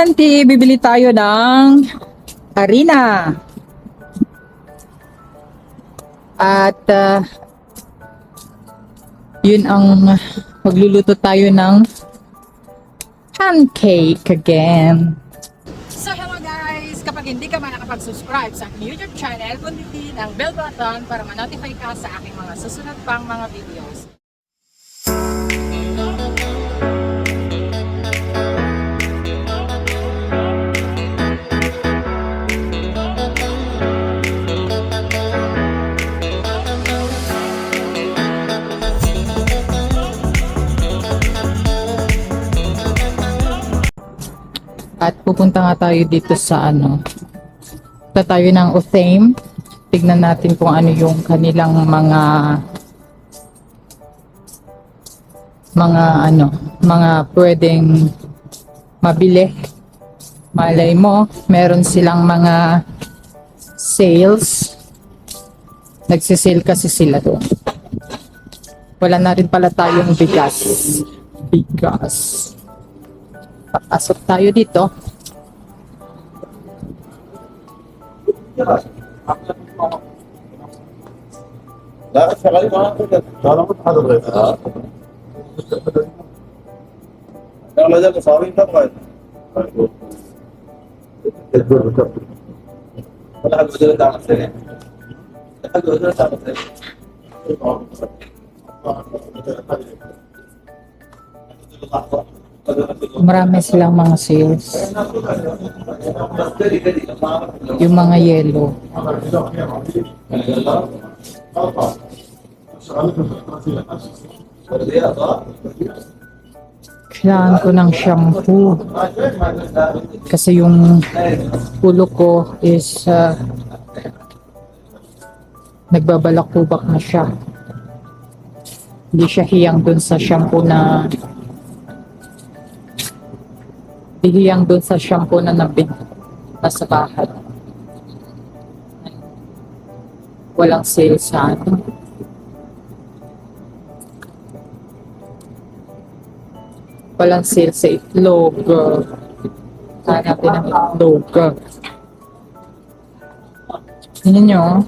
Auntie, bibili tayo ng harina. At yun ang magluluto tayo ng pancake again. So hello guys! Kapag hindi ka man nakapag-subscribe sa aking YouTube channel, pindutin ang bell button para ma-notify ka sa aking mga susunod pang mga videos. At pupunta nga tayo dito sa punta tayo ng Othame. Tignan natin kung ano yung kanilang mga pwedeng mabili. Malay mo, meron silang mga sales. Nagsisale kasi sila doon. Wala na rin pala tayong bigas. Papasok tayo dito. لا شغالين معاك كده طالما حضرتك يلا ده صارين تبغى ولا حد بدل تعمل سنه حد بدل تعمل سنه Marami silang mga sales. Yung mga yellow. Kailangan ko ng shampoo. Kasi yung ulo ko is nagbabalakubak na siya. Hindi siya hiyang dun sa shampoo na nasa bahay. Walang sale sa ano. Walang sale sa itlog. Hanapin ng itlog. Tingnan nyo.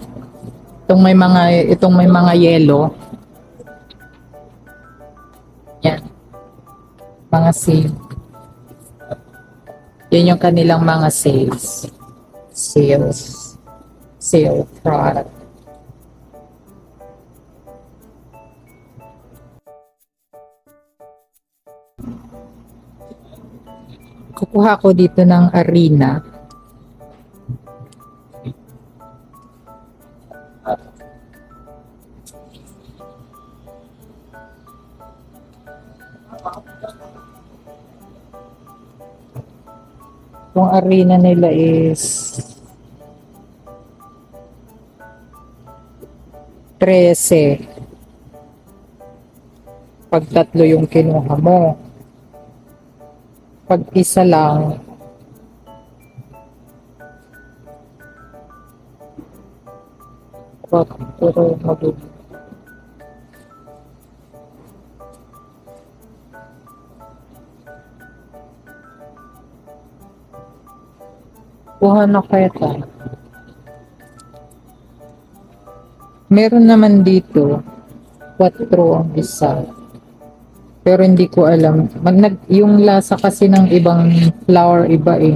Itong may mga yellow. Yan. Mga sale. Yan yung kanilang mga sales. Sale product. Kukuha ko dito ng harina. Yung harina nila is 13. Pag tatlo yung kinuha mo. Pag isa lang, pero mabuti. Kuha na kaya tayo. Meron naman dito 4 ang isa. Pero hindi ko alam. Yung lasa kasi ng ibang flour iba eh.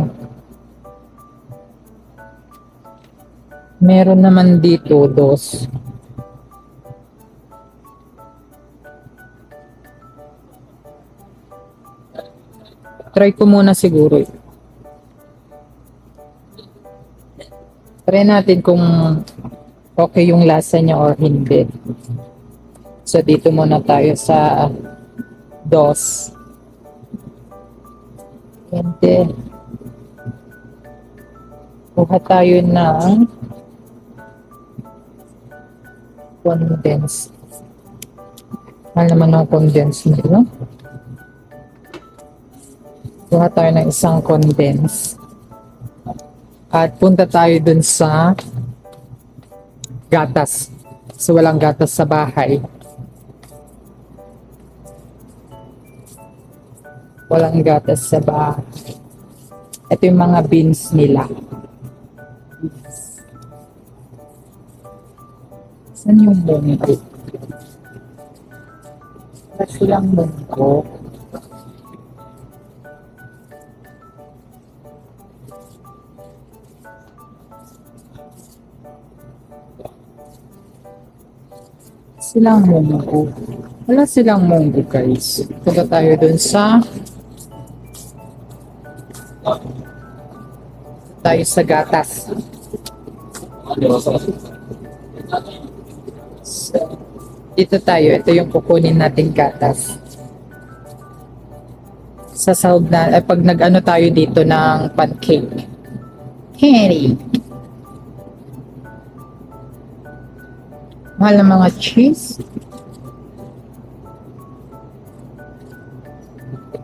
Meron naman dito 2. Try ko muna siguro. Try natin kung okay yung lasa niya or hindi. So dito muna tayo sa 2. And then kuha tayo ng condensed. Mahal naman ng condensed nila. Kuha tayo ng isang condensed. At punta tayo dun sa gatas. So walang gatas sa bahay. Walang gatas sa bahay. Ito yung mga beans nila. Saan yung munggo? Wala silang munggo. Silang munggo. Wala silang munggo, guys. Punta tayo dun sa gatas. So, dito tayo. Ito yung kukunin natin gatas. Sa sahog na, pag nag-ano tayo dito ng pancake. Henry. Mahal ng mga cheese.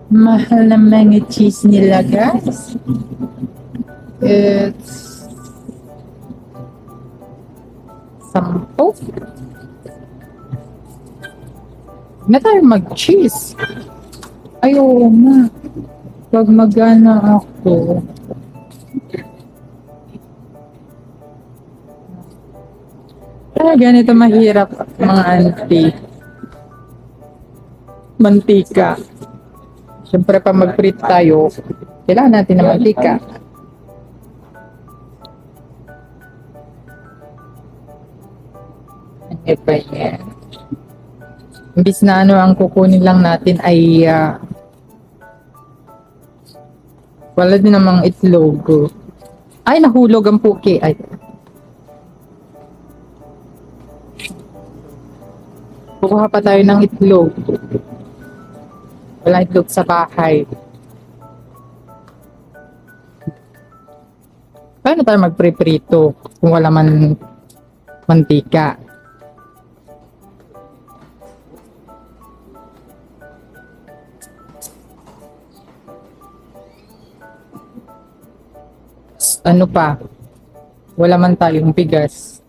Mahal ng mga cheese nila, guys. It's 10. Na tayo mag-cheese. Ayaw na. Pag magana ako. Ganito mahirap mga auntie. Mantika. Siyempre pa mag-prep tayo, kailangan natin ng mantika. Ano ba yan? Imbis na ang kukunin lang natin ay wala din namang itlog. Ay, nahulog ang puki. Ay. Kukuha pa tayo ng itlog. Wala itlog sa bahay. Paano tayo magpriprito kung wala man mantika? Ano pa? Wala man tayong bigas.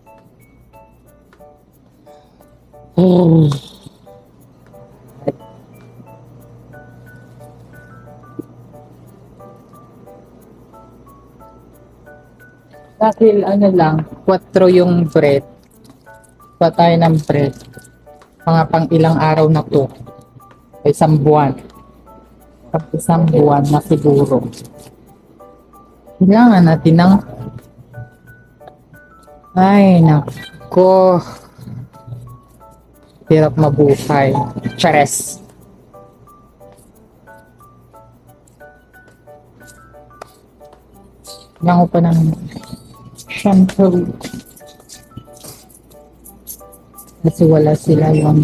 Oh. Dahil ano lang, 4 yung bread. Pa tayo ng bread. Mga pang ilang araw na to. Isang buwan. Isang buwan na siguro. Kailangan natin ng ay nako. Hirap mabuhay. Chares. Kailangan ko pa ng shampoo. Kasi wala sila yung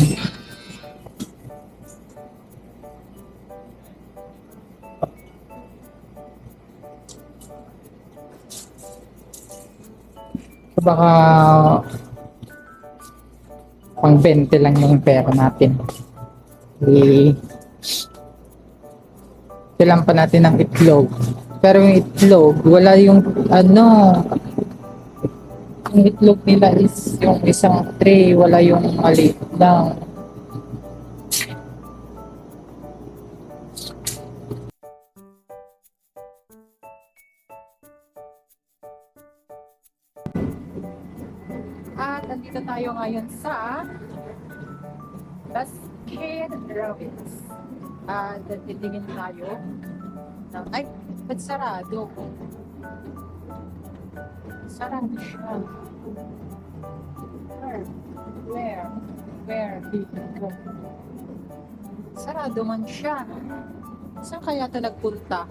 baka pang 20 lang yung pera natin. Kailangan pa natin ng itlog. Pero yung itlog, wala yung yung itlog nila is yung isang tray, wala yung maliit lang. At nandito tayo ngayon sa Baskin Robbins. At titingin tayo ng, ay, ba't sarado? Sarado siya. Where dito? Sarado man siya. Saan kaya ito nagpunta?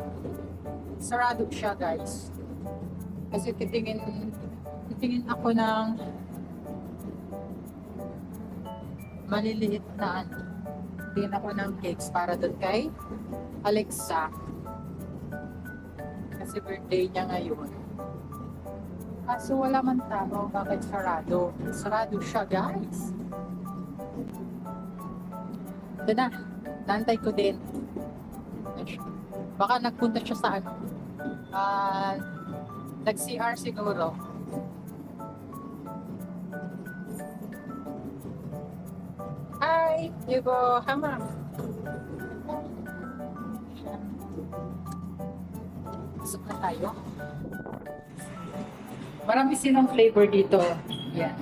Sarado siya, guys. Kasi titingin ako ng maliliit na tingin ako ng cakes para doon kay Alexa. Kasi birthday niya ngayon. Kaso wala man tao, bakit sarado? Sarado siya, guys. Ito na, nantay ko din. Baka nagpunta siya sa nag-CR siguro. Hi, Yugo, hama. Pasok na tayo. Marami silang flavor dito. Yan.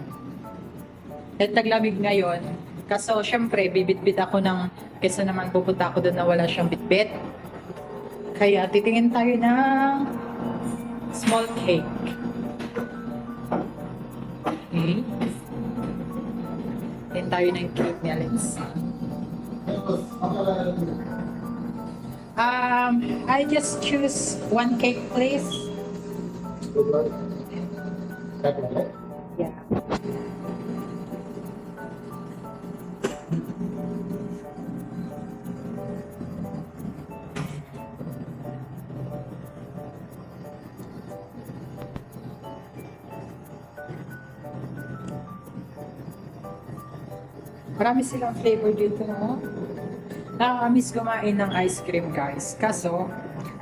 At taglamig ngayon. Kaso, syempre, bibit-bit ako ng, kesa naman pupunta ako doon na wala siyang bitbit. Kaya, titingin tayo ng small cake. Okay. Tingin tayo ng cake ni Alex. I just choose one cake, please. Yeah. Marami silang flavor dito, no? Nakakamiss kumain ng ice cream, guys. Kaso,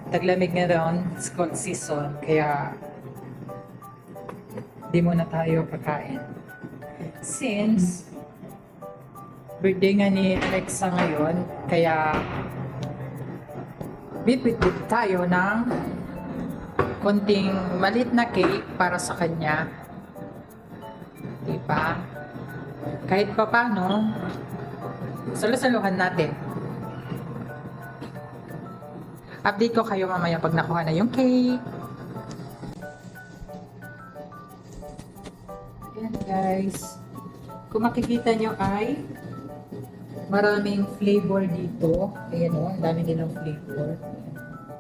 taglamig nga doon, it's cold season, kaya di muna tayo kakain. Since birthday nga ni Alexa ngayon, kaya bibit-bit tayo ng konting malit na cake para sa kanya. Diba? Kahit pa paano, salusaluhan natin. Update ko kayo mamaya pag nakuha na yung cake. Ayan guys. Kung makikita nyo ay maraming flavor dito. Ayan o, ang dami nilang flavor.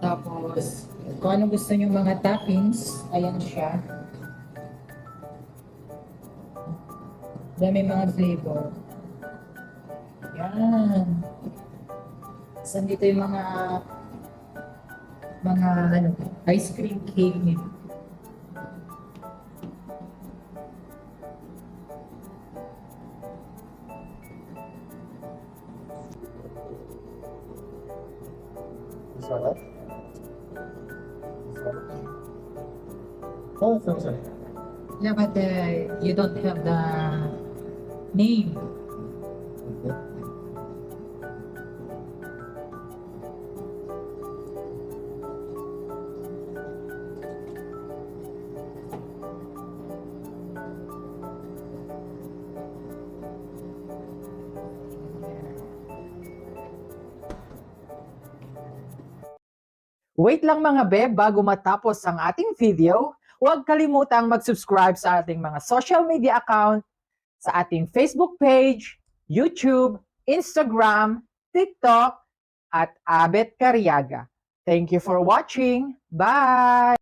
Tapos, kung ano gusto nyo mga toppings, ayan siya. Dami mga flavor. Yan. Saan dito yung mga ano, ice cream cake nito. Oh, sorry. Yeah, but you don't have the name. Wait lang mga beb, bago matapos ang ating video, huwag kalimutang mag-subscribe sa ating mga social media account, sa ating Facebook page, YouTube, Instagram, TikTok, at Abet Cariaga. Thank you for watching. Bye!